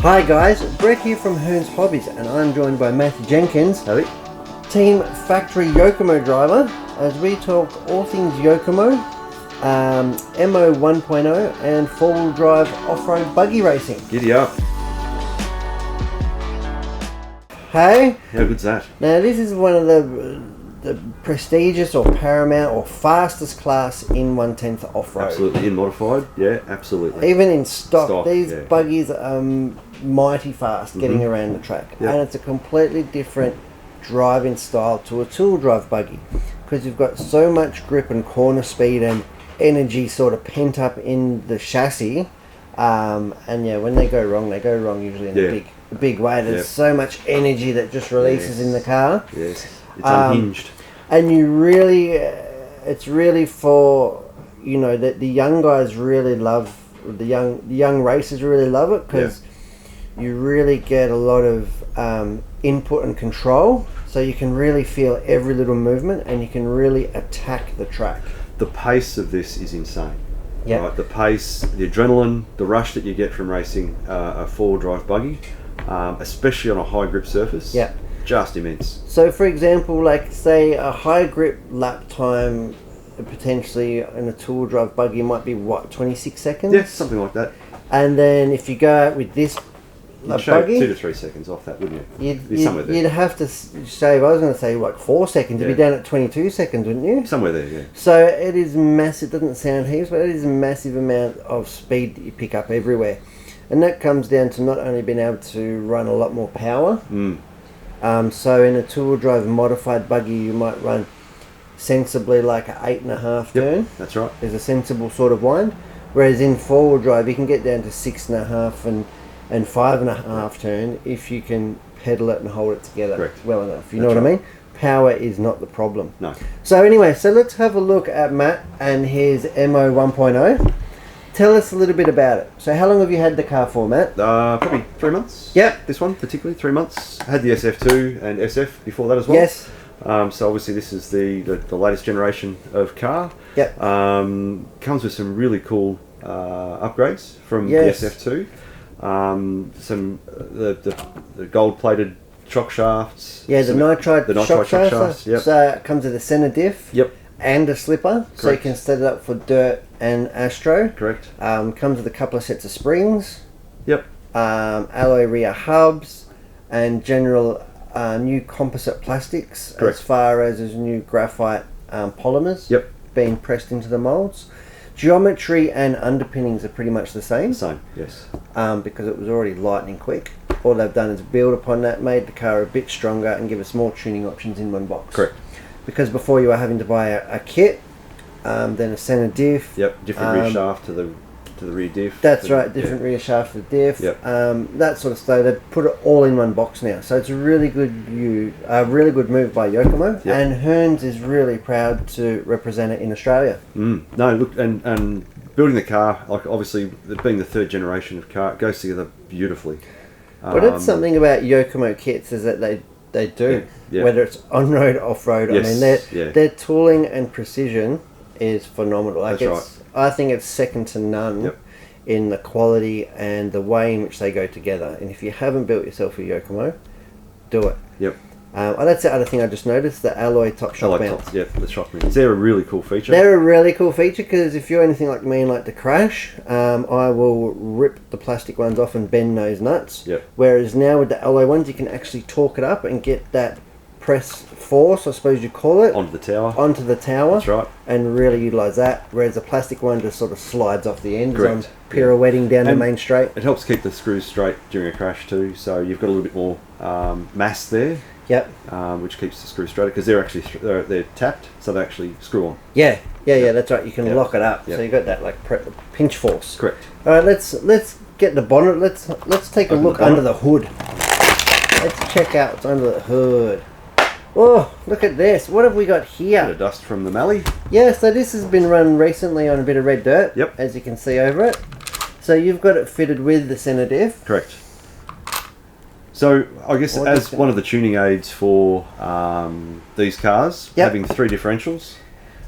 Hi guys, Brett here from Hearns Hobbies, and I'm joined by Mat Jenkins, Howdy. Team Factory Yokomo driver, as we talk all things Yokomo, MO 1.0 and 4-wheel drive off-road buggy racing. Giddy up. Hey? How good's that? Now this is one of the prestigious or paramount or fastest class in 1/10 off-road. Absolutely. In modified? Yeah, absolutely. Even in stock these yeah. buggies are mighty fast getting around the track. Yep. And it's a completely different driving style to a two-wheel drive buggy, because you've got so much grip and corner speed and energy sort of pent up in the chassis. And yeah, when they go wrong usually in a big way. There's so much energy that just releases in the car. Yes, it's unhinged. And you really, it's really for, you know, that the young guys really love, the young racers really love it, because you really get a lot of input and control, so you can really feel every little movement and you can really attack the track. The pace of this is insane. Yeah. Right? The pace, the adrenaline, the rush that you get from racing a four-wheel drive buggy, especially on a high grip surface. Yeah. Just immense. So for example, like say a high grip lap time potentially in a two-wheel drive buggy might be what, 26 seconds? Yeah, something like that. And then if you go out with this You'd shave buggy, 2 to 3 seconds off that, wouldn't you? you'd have to shave, I was going to say like 4 seconds, you'd be down at 22 seconds, wouldn't you? Somewhere there, yeah. So it is massive, it doesn't sound heaps, but it is a massive amount of speed that you pick up everywhere. And that comes down to not only being able to run a lot more power, so in a two-wheel drive modified buggy you might run sensibly like an 8.5 turn. That's right. There's a sensible sort of wind. Whereas in four-wheel drive you can get down to 6.5 and 5.5 turn if you can pedal it and hold it together well enough. You know what I mean? Power is not the problem. No. So anyway, so let's have a look at Mat and his MO 1.0. Tell us a little bit about it. So how long have you had the car for, Mat? Probably 3 months. Yep. This one particularly, 3 months. I had the SF2 and SF before that as well. Yes. So obviously this is the latest generation of car. Yep. Comes with some really cool upgrades from the SF2. The gold plated shock shafts. Yeah, the nitride shock shafts. Yep. So it comes with a center diff. Yep. And a slipper, so you can set it up for dirt and astro. Correct. Comes with a couple of sets of springs. Yep. Alloy rear hubs, and general new composite plastics. Correct. As far as new graphite polymers. Yep. Being pressed into the molds. Geometry and underpinnings are pretty much the same. Same, yes. Because it was already lightning quick. All they've done is build upon that, made the car a bit stronger, and give us more tuning options in one box. Correct. Because before you were having to buy a kit, then a center diff. Yep. Different rear shaft to the rear diff. That's right. Different rear shaft for the diff. Yep. That sort of stuff. They put it all in one box now, so it's a really good really good move by Yokomo. Yep. And Hearns is really proud to represent it in Australia. No, look, and building the car, like obviously being the third generation of car, it goes together beautifully. But it's something about Yokomo kits is that they do. Yeah. Whether it's on-road, off-road. Yes. I mean, their tooling and precision is phenomenal. Like That's I think it's second to none in the quality and the way in which they go together. And if you haven't built yourself a Yokomo, do it. Yep. That's the other thing I just noticed, the alloy top shock mounts. Yeah, the shock mounts. They're a really cool feature. They're a really cool feature, because if you're anything like me and like to crash, I will rip the plastic ones off and bend those nuts. Yep. Whereas now with the alloy ones, you can actually torque it up and get that press force, I suppose you call it, onto the tower. That's right. And really utilise that. Whereas the plastic one just sort of slides off the end. Correct. As I'm pirouetting down the main straight. It helps keep the screws straight during a crash too, so you've got a little bit more mass there. Yep. Which keeps the screws straight, because they're actually they're tapped, so they actually screw on. Yeah, that's right. You can lock it up, so you got that like pinch force. Correct. All right, let's get the bonnet. Let's take a look under the hood. Let's check out what's under the hood. Oh, look at this. What have we got here? Bit of dust from the Mallee. Yeah, so this has been run recently on a bit of red dirt. Yep. As you can see over it. So you've got it fitted with the center diff. Correct. So I guess as one of the tuning aids for these cars, having 3 differentials.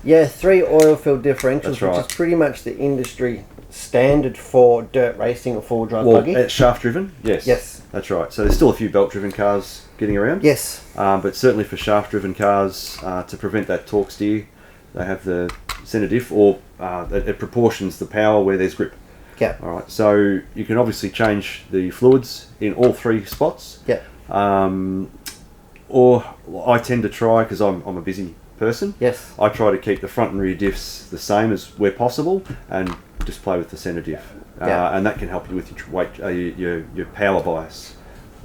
Yeah, 3 oil-filled differentials, That's right. which is pretty much the industry standard for dirt racing or four-wheel drive buggy? Well, shaft driven, yes. Yes. That's right. So there's still a few belt driven cars getting around. Yes. But certainly for shaft driven cars, to prevent that torque steer, they have the centre diff, or it proportions the power where there's grip. Yeah. All right. So you can obviously change the fluids in all three spots. Yeah. Or I tend to try, because I'm a busy person. Yes. I try to keep the front and rear diffs the same as where possible, and just play with the centre diff. Yeah. And that can help you with your weight, your power bias.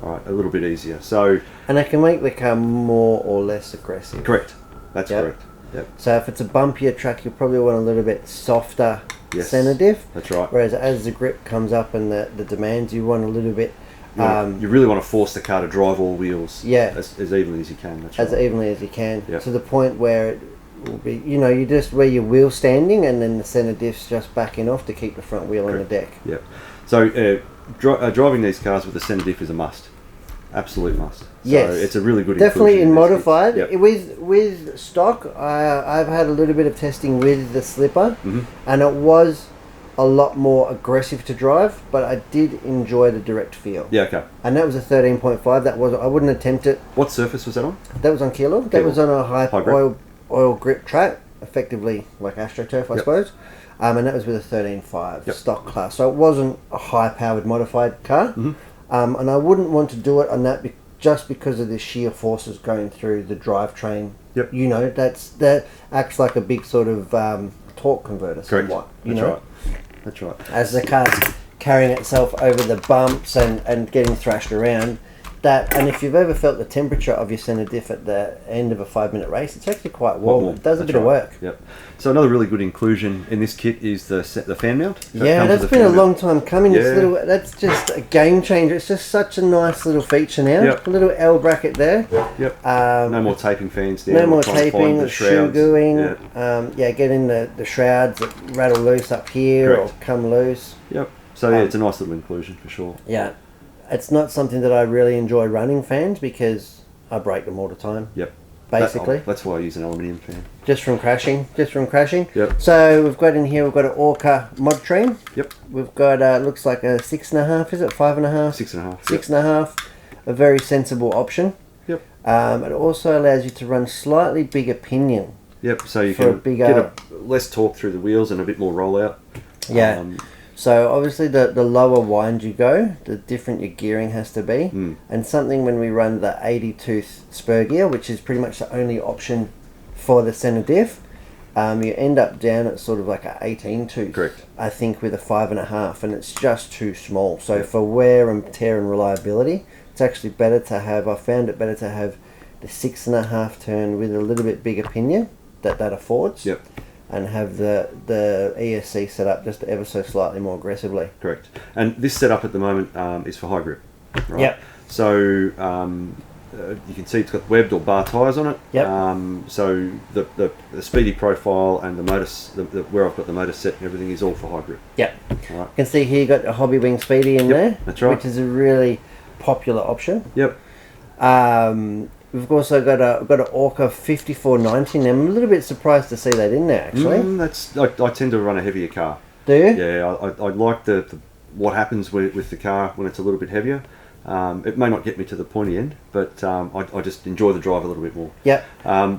All right, a little bit easier. So. And it can make the car more or less aggressive. Correct. That's Yep. correct. Yep. So if it's a bumpier track, you probably want a little bit softer Yes. centre diff. That's right. Whereas as the grip comes up and the demands, you want a little bit. You really want to force the car to drive all wheels. Yeah. As evenly as you can. That's As right. evenly as you can, Yep. to the point where it will be, you just where your wheel standing, and then the centre diff's just backing off to keep the front wheel on the deck. Yep. So driving these cars with the centre diff is a must. Absolute must. Yes. So it's a really good Definitely inclusion in these modified. kits. Yep. With stock, I've had a little bit of testing with the slipper, Mm-hmm. and it was a lot more aggressive to drive, but I did enjoy the direct feel. Yeah, okay. And that was a 13.5. I wouldn't attempt it. What surface was that on? That was on Kilo. That Kilo. was on a high grip. oil grip track, effectively like AstroTurf, I Yep. suppose. And that was with a 13.5 Yep. stock class. So it wasn't a high-powered modified car. Mm-hmm. And I wouldn't want to do it on that just because of the sheer forces going through the drivetrain. Yep. That acts like a big sort of torque converter. Correct. Somewhat, That's right. That's right. As the car's carrying itself over the bumps and getting thrashed around, and if you've ever felt the temperature of your centre diff at the end of a 5-minute race, it's actually quite warm. It does a That's bit of right. work. Yep. So another really good inclusion in this kit is the fan mount. So it Yeah, comes that's with been a fan long mount. time coming. Yeah. That's just a game changer. It's just such a nice little feature now. Yep. A little L bracket there. Yep. Um, No more taping fans down. No more trying to find taping, the shoe shrouds. gooing. Yeah. Getting the shrouds that rattle loose up here Correct. or come loose. Yep. So it's a nice little inclusion for sure. Yeah. It's not something that I really enjoy running fans because I break them all the time. Yep. Basically. That's why I use an aluminium fan. Just from crashing. Yep. So we've got in here, we've got an Orca mod train. Yep. We've got, looks like a 6.5, is it? 5.5? 6.5. 6.5. A very sensible option. Yep. It also allows you to run slightly bigger pinion. Yep. So you For a can bigger- get less torque through the wheels and a bit more rollout. Yeah. So obviously the lower wind you go, the different your gearing has to be. And something when we run the 80 tooth spur gear, which is pretty much the only option for the centre diff, you end up down at sort of like a 18 tooth. Correct. I think with a 5.5, and it's just too small. So for wear and tear and reliability, it's actually better to have, I found it better to have the 6.5 turn with a little bit bigger pinion that affords. Yep. And have the ESC set up just ever so slightly more aggressively. Correct. And this setup at the moment is for high grip. Right? Yep. So you can see it's got webbed or bar tyres on it. Yep. So the speedy profile and the motor, where I've got the motor set and everything is all for high grip. Yep. All right. You can see here you got a Hobby Wing Speedy in there. That's right. Which is a really popular option. Yep. We've also got an Orca 5490, and I'm a little bit surprised to see that in there actually. I tend to run a heavier car. Do you? Yeah, I like the what happens with the car when it's a little bit heavier. It may not get me to the pointy end, but I just enjoy the drive a little bit more. Yep.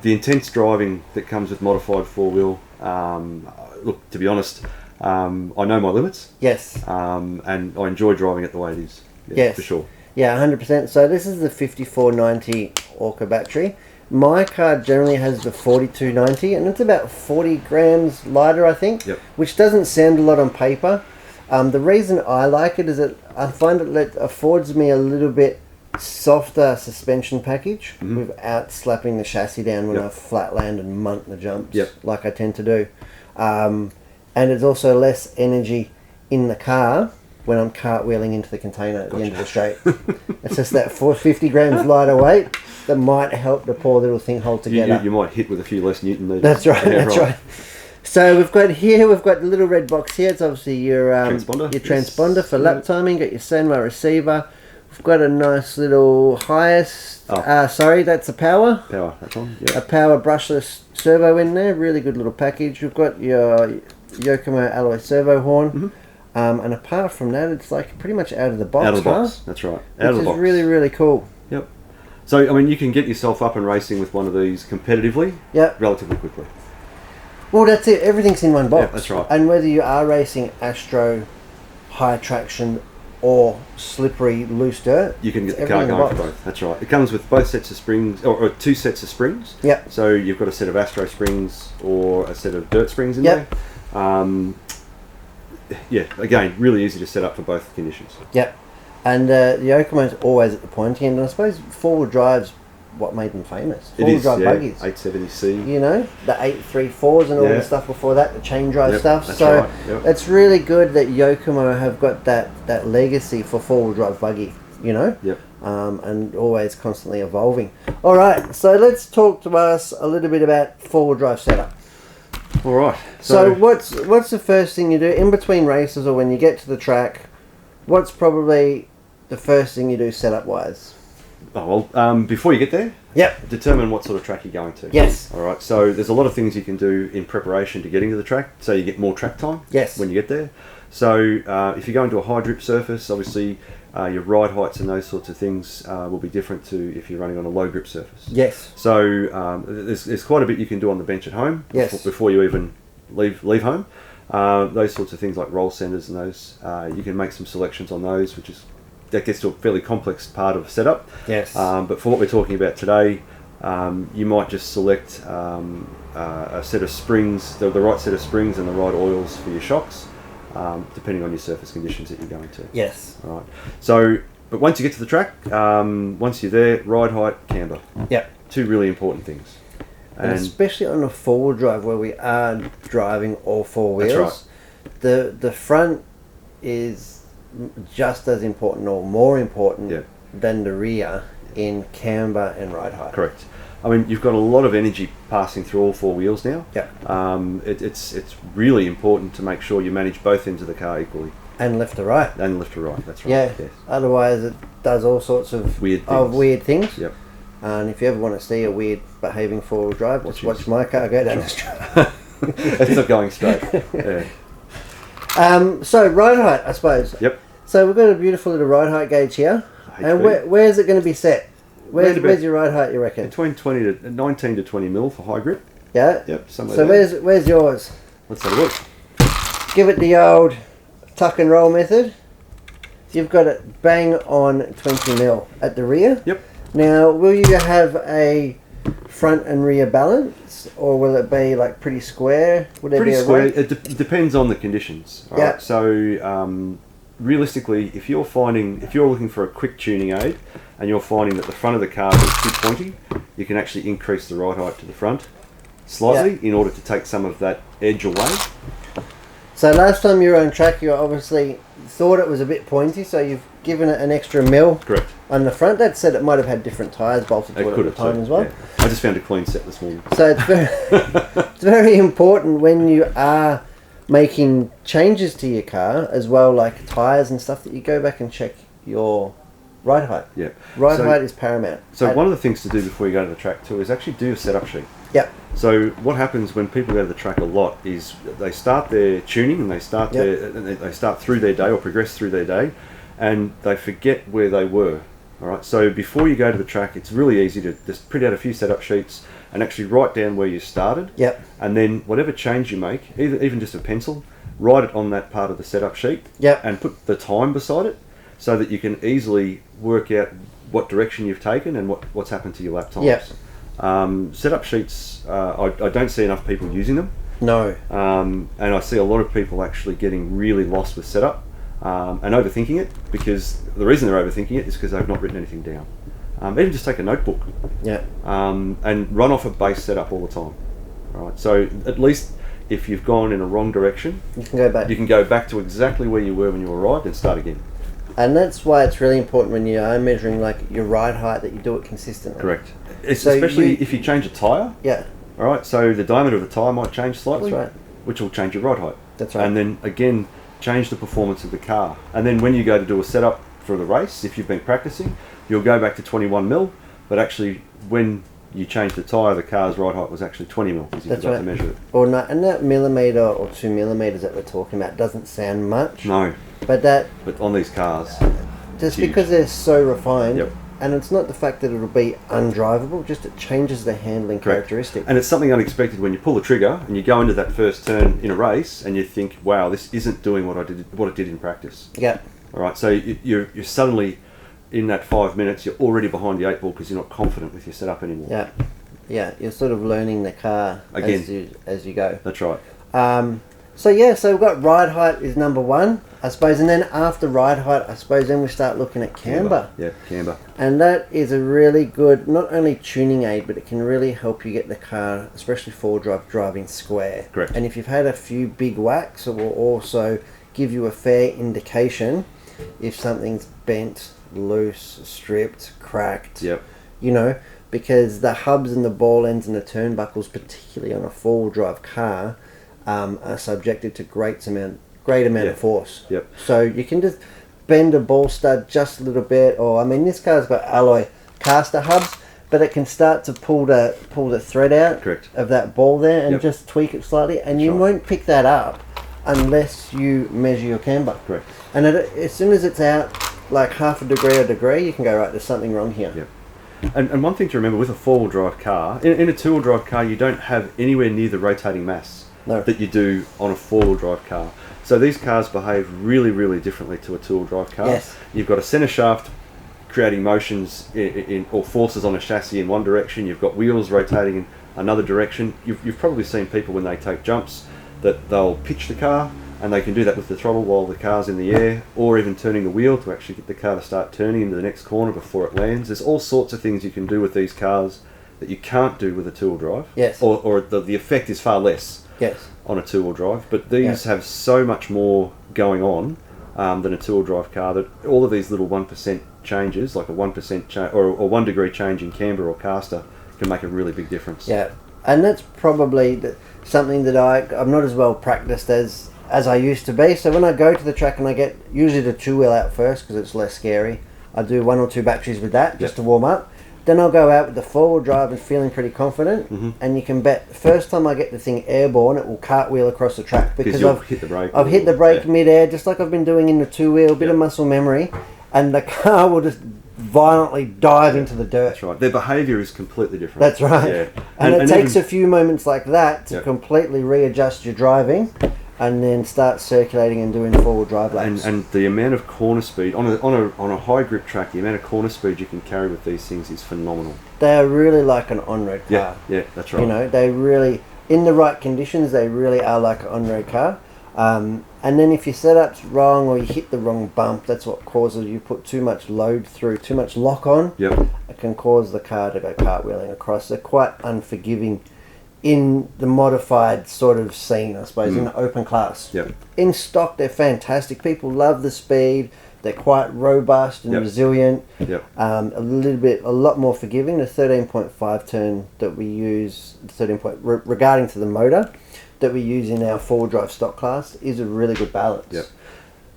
The intense driving that comes with modified four-wheel, look, to be honest, I know my limits. Yes. And I enjoy driving it the way it is. Yeah, Yes. For sure. Yeah, 100%. So this is the 5490 Orca battery. My car generally has the 4290, and it's about 40 grams lighter, I think. Yep. Which doesn't sound a lot on paper. The reason I like it is that I find it affords me a little bit softer suspension package without slapping the chassis down when I flat land and munt the jumps like I tend to do. And there's also less energy in the car when I'm cartwheeling into the container at the end of the straight. It's just that 450 grams lighter weight that might help the poor little thing hold together. You might hit with a few less Newton meters. That's right, Yeah, that's right. So we've got the little red box here. It's obviously your transponder for lap timing. Got your Senma receiver. We've got a nice little highest. That's a power. Power, that's on. A Yep. power brushless servo in there. Really good little package. We've got your Yokomo alloy servo horn. And apart from that, it's like pretty much out of the box. Out of the box, that's right. Out of the box. Which is really, really cool. Yep. So, I mean, you can get yourself up and racing with one of these competitively, relatively quickly. Well, that's it. Everything's in one box. Yeah, that's right. And whether you are racing Astro, high traction, or slippery loose dirt, you can get the car going for both. That's right. It comes with both sets of springs, or two sets of springs. Yep. So you've got a set of Astro springs or a set of dirt springs in there. Yeah, again, really easy to set up for both conditions. Yep. And the Yokomo's always at the pointy end, and I suppose four-wheel drive's what made them famous. Four-wheel drive buggies. 870C. You know, the 834s and all the stuff before that, the chain drive stuff. That's so right. it's really good that Yokomo have got that legacy for four-wheel drive buggy, you know? Yep. And always constantly evolving. All right, so let's talk to us a little bit about four-wheel drive setup. All right. So what's the first thing you do in between races or when you get to the track? What's probably the first thing you do setup-wise? Oh, well, before you get there, determine what sort of track you're going to. Yes. All right. So there's a lot of things you can do in preparation to getting to the track, so you get more track time. Yes. When you get there. So if you're going to a high drip surface, obviously your ride heights and those sorts of things will be different to if you're running on a low grip surface. Yes. So there's quite a bit you can do on the bench at home. Yes. Before you even leave home. Those sorts of things like roll centers and those, you can make some selections on those, that gets to a fairly complex part of setup. Yes. But for what we're talking about today, you might just select a set of springs, the right set of springs and the right oils for your shocks, depending on your surface conditions that you're going to. Yes. All right. So, but once you get to the track, once you're there, ride height, camber. Yep. Two really important things. And especially on a four-wheel drive where we are driving all four wheels, that's right. the front is just as important or more important than the rear in camber and ride height. Correct. I mean, you've got a lot of energy passing through all four wheels now. Yeah. It's really important to make sure you manage both ends of the car equally. And left to right. And left to right. That's right. Yeah. Yes. Otherwise, it does all sorts of weird things. Yep. And if you ever want to see a weird behaving four-wheel drive, just watch my car go down the street. It's not going straight. Yeah. So ride height, I suppose. Yep. So we've got a beautiful little ride height gauge here. And where's it going to be set? Where's your ride height, you reckon? Between 19 to 20 mil for high grip. Yeah. Yep. So where's yours? Let's have a look. Give it the old tuck and roll method. You've got it bang on 20 mil at the rear. Yep. Now, will you have a front and rear balance, or will it be like pretty square? Would there pretty be a square. rank? It depends on the conditions. Yeah. Right? So realistically, if you're looking for a quick tuning aid, and you're finding that the front of the car is too pointy, you can actually increase the ride height to the front slightly in order to take some of that edge away. So last time you were on track, you obviously thought it was a bit pointy, so you've given it an extra mil. Correct. On the front. That said, it might have had different tyres bolted to it at the time as well. Yeah. I just found a clean set this morning. So it's very important when you are making changes to your car as well, like tyres and stuff, that you go back and check your ride height. Yeah. Ride height is paramount. So one of the things to do before you go to the track too is actually do a setup sheet. Yep. So what happens when people go to the track a lot is they start their tuning and they start they start through their day or progress through their day, and they forget where they were. All right. So before you go to the track, it's really easy to just print out a few setup sheets and actually write down where you started. Yep. And then whatever change you make, even just a pencil, write it on that part of the setup sheet. Yep. And put the time beside it, so that you can easily work out what direction you've taken and what's happened to your lap times. Yep. Setup sheets, I don't see enough people using them. No. And I see a lot of people actually getting really lost with setup and overthinking it, because the reason they're overthinking it is because they've not written anything down. Even just take a notebook and run off a base setup all the time. All right. So at least if you've gone in a wrong direction, you can go back. You can go back to exactly where you were when you arrived and start again. And that's why it's really important when you are measuring like your ride height that you do it consistently. Correct. Especially if you change a tyre. Yeah. All right. So the diameter of the tyre might change slightly. That's right. Which will change your ride height. That's right. And then again, change the performance of the car. And then when you go to do a setup for the race, if you've been practicing, you'll go back to 21 mil. But actually, when you change the tyre, the car's ride height was actually 20 mil because you That's forgot right. to measure it. Or not, and that millimetre or 2 millimetres that we're talking about doesn't sound much. No. But on these cars, just because they're so refined, Yep. and it's not the fact that it'll be undrivable, just it changes the handling characteristic. And it's something unexpected when you pull the trigger and you go into that first turn in a race and you think, wow, this isn't doing what it did in practice. Yeah. All right, so you're suddenly in that 5 minutes, you're already behind the 8 ball because you're not confident with your setup anymore. Yeah. Yeah, you're sort of learning the car Again. as you go. That's right. So we've got ride height is number one, I suppose, and then after ride height, I suppose then we start looking at camber. Yeah, camber. And that is a really good, not only tuning aid, but it can really help you get the car, especially four-wheel drive, driving square. Correct. And if you've had a few big whacks, it will also give you a fair indication if something's bent, loose, stripped, cracked. Yep. You know, because the hubs and the ball ends and the turnbuckles, particularly on a four-wheel drive car, are subjected to great amount of force. Yep. So you can just bend a ball stud just a little bit, or I mean, this car's got alloy caster hubs, but it can start to pull the thread out Correct. of that ball there and Yep. just tweak it slightly, and That's you right. won't pick that up unless you measure your camber. Correct. And as soon as it's out like half a degree or a degree, you can go, right, there's something wrong here. Yep. And one thing to remember with a four-wheel drive car, in a two-wheel drive car, you don't have anywhere near the rotating mass that you do on a four-wheel drive car. So these cars behave really, really differently to a two-wheel drive car. Yes. You've got a centre shaft creating motions or forces on a chassis in one direction. You've got wheels rotating in another direction. You've probably seen people when they take jumps that they'll pitch the car, and they can do that with the throttle while the car's in the air, or even turning the wheel to actually get the car to start turning into the next corner before it lands. There's all sorts of things you can do with these cars that you can't do with a two-wheel drive. Yes. Or the effect is far less. Yes. On a two-wheel drive, but these have so much more going on than a two-wheel drive car that all of these little 1% changes, like a 1% change or 1 degree change in camber or caster, can make a really big difference. Yeah, and that's probably something that I'm not as well practiced as I used to be. So when I go to the track and I get usually the two-wheel out first because it's less scary, I do 1 or 2 batteries with that just to warm up. Then I'll go out with the four-wheel drive and feeling pretty confident. Mm-hmm. And you can bet the first time I get the thing airborne, it will cartwheel across the track because I've hit the brake mid-air, just like I've been doing in the two-wheel, bit of muscle memory, and the car will just violently dive into the dirt. That's right. Their behaviour is completely different. That's right. Yeah. And it takes a few moments like that to completely readjust your driving, and then start circulating and doing four-wheel drive laps. And the amount of corner speed on a high grip track, the amount of corner speed you can carry with these things is phenomenal. They are really like an on-road car. Yeah, that's right. You know, they really, in the right conditions, they really are like an on-road car. And then if your setup's wrong or you hit the wrong bump, that's what causes you put too much load through, too much lock on. Yep. It can cause the car to go cartwheeling across. They're quite unforgiving in the modified sort of scene, I suppose, in the open class. Yep. In stock, they're fantastic. People love the speed. They're quite robust and resilient. Yep. A lot more forgiving. The 13.5 turn that we use, regarding to the motor, that we use in our four-wheel drive stock class is a really good balance. Yep.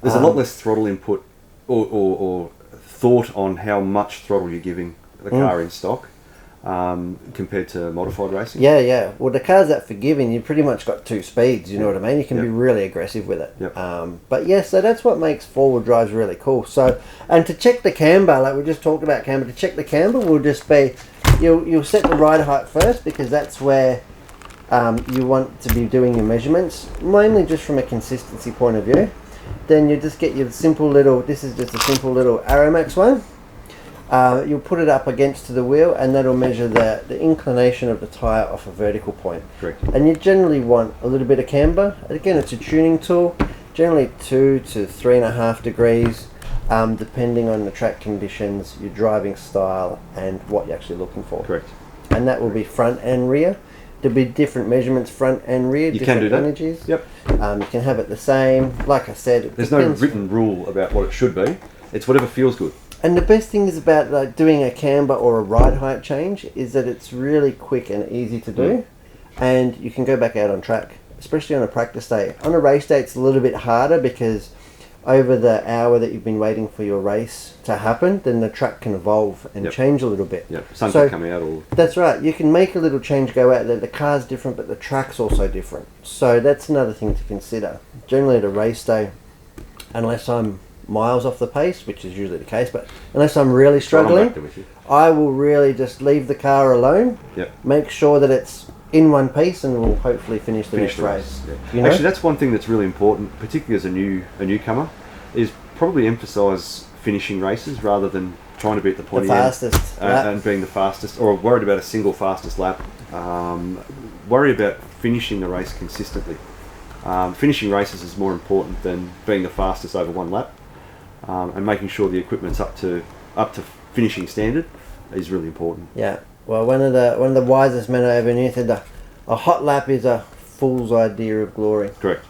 There's a lot less throttle input or thought on how much throttle you're giving the car in stock. Compared to modified racing. Yeah. Well, the car's that forgiving. You've pretty much got 2 speeds. You know what I mean? You can be really aggressive with it. Yep. So that's what makes four-wheel drives really cool. So, and to check the camber, like we just talked about camber, to check the camber will just be, you'll set the ride height first because that's where you want to be doing your measurements, mainly just from a consistency point of view. Then you just get your simple little. This is just a simple little Aeromax one. You'll put it up against the wheel and that'll measure the inclination of the tyre off a vertical point. Correct. And you generally want a little bit of camber. Again, it's a tuning tool, generally 2 to 3.5 degrees, depending on the track conditions, your driving style and what you're actually looking for. Correct. And that will be front and rear. There'll be different measurements front and rear, you different can do that. energies. Yep. You can have it the same. Like I said, there's no written rule about what it should be. It's whatever feels good. And the best thing is about doing a camber or a ride height change is that it's really quick and easy to do, and you can go back out on track, especially on a practice day. On a race day, it's a little bit harder because over the hour that you've been waiting for your race to happen, then the track can evolve and change a little bit. Sun can come out or... That's right. You can make a little change go out there. The car's different, but the track's also different. So that's another thing to consider. Generally at a race day, unless I'm miles off the pace, which is usually the case, but unless I'm really struggling, I will really just leave the car alone, make sure that it's in one piece, and we'll hopefully finish the next race. You know? Actually, that's one thing that's really important, particularly as a newcomer, is probably emphasise finishing races rather than trying to beat the pointy fastest and being the fastest, or worried about a single fastest lap. Worry about finishing the race consistently. Finishing races is more important than being the fastest over one lap, and making sure the equipment's up to finishing standard is really important. Yeah. Well, one of the wisest men I ever knew said that a hot lap is a fool's idea of glory. Correct.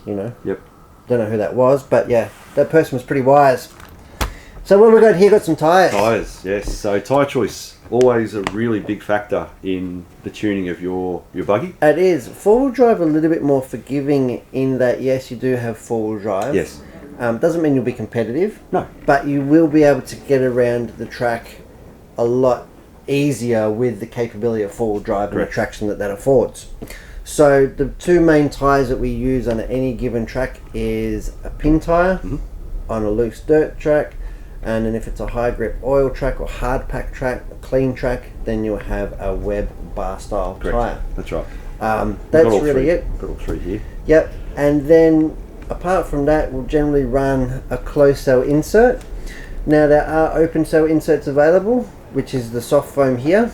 You know. Yep. Don't know who that was, but yeah, that person was pretty wise. So what have we got here? Got some tyres. Tyres, yes. So tyre choice, always a really big factor in the tuning of your buggy. It is. Four-wheel drive a little bit more forgiving in that, yes, you do have four-wheel drive. Yes. Doesn't mean you'll be competitive. No. But you will be able to get around the track a lot easier with the capability of four-wheel drive and the traction that affords. So the two main tyres that we use on any given track is a pin tyre on a loose dirt track, and then if it's a high grip oil track or hard pack track, a clean track, then you'll have a web bar style tyre. That's right. That's really it. Got all three here. Yep. And then apart from that, we'll generally run a closed cell insert. Now there are open cell inserts available, which is the soft foam here,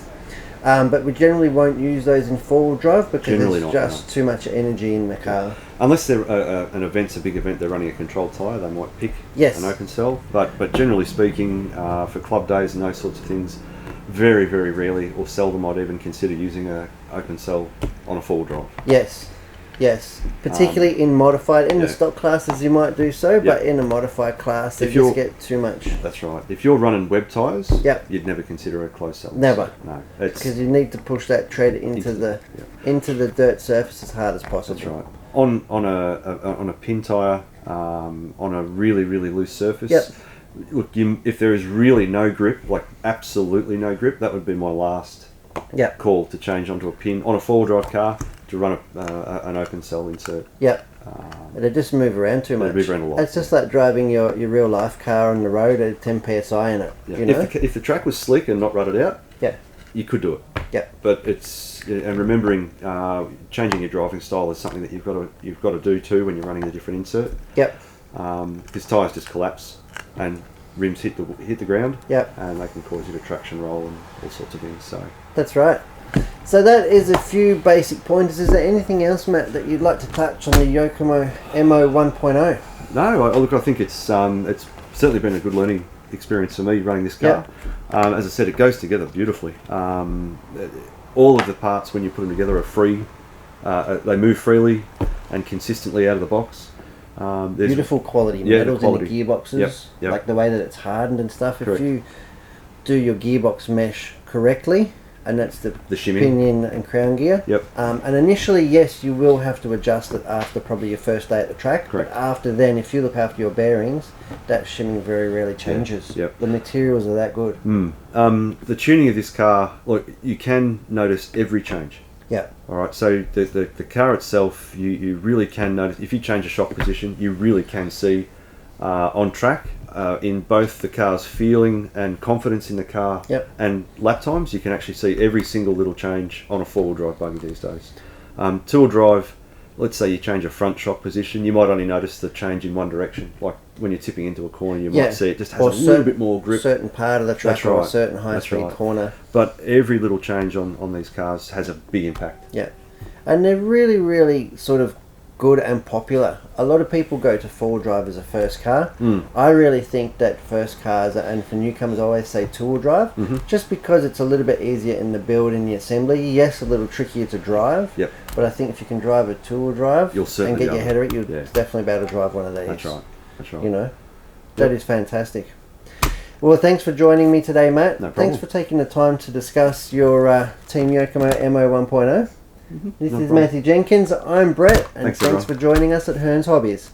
but we generally won't use those in four-wheel drive because there's just too much energy in the car. Unless they're an event's a big event, they're running a controlled tyre, they might pick an open cell. But generally speaking, for club days and those sorts of things, very, very rarely or seldom I'd even consider using an open cell on a four-wheel drive. Yes, particularly in modified. In the stock classes you might do so, but in a modified class you just get too much. That's right. If you're running web tyres, you'd never consider a closed cell. Never. No. Because you need to push that tread into the dirt surface as hard as possible. That's right. On a pin tyre, on a really, really loose surface, look, if there is really no grip, like absolutely no grip, that would be my last call to change onto a pin on a four-wheel drive car to run an open cell insert. It'll just move around too much. Move around a lot. It's just like driving your real life car on the road at 10 psi in it. You know? If the track was slick and not rutted out, you could do it. But it's and remembering changing your driving style is something that you've got to do too when you're running the different insert. Because tyres just collapse and rims hit the ground. And they can cause you to traction roll and all sorts of things. So that's right. So that is a few basic pointers. Is there anything else, Matt, that you'd like to touch on the Yokomo MO 1.0? No, I think it's certainly been a good learning experience for me running this car. As I said, it goes together beautifully. All of the parts, when you put them together, are free. They move freely and consistently out of the box. Beautiful quality metals in the gearboxes, like the way that it's hardened and stuff. If you do your gearbox mesh correctly, and that's the pinion and crown gear. And initially, yes, you will have to adjust it after probably your first day at the track. But after then, if you look after your bearings, that shimming very rarely changes. The materials are that good. The tuning of this car, look, you can notice every change. All right. So the car itself, you really can notice if you change a shock position, you really can see on track. In both the car's feeling and confidence in the car and lap times, you can actually see every single little change on a four-wheel drive buggy these days. Two-wheel drive, let's say you change a front shock position, you might only notice the change in one direction. Like when you're tipping into a corner, you might see it just has a little bit more grip. Certain part of the track or a certain high-speed corner. But every little change on these cars has a big impact. And they're really, really sort of good and popular. A lot of people go to four-wheel drive as a first car. I really think that first cars, and for newcomers I always say two-wheel drive, just because it's a little bit easier in the build and the assembly. Yes, a little trickier to drive, but I think if you can drive a two-wheel drive and get your head around it, you'll definitely be able to drive one of these. That's right. You know, that is fantastic. Well, thanks for joining me today, Matt. No problem. Thanks for taking the time to discuss your Team Yokomo MO 1.0. This is Mat Jenkins. I'm Brett, and thanks for joining us at Hearns Hobbies.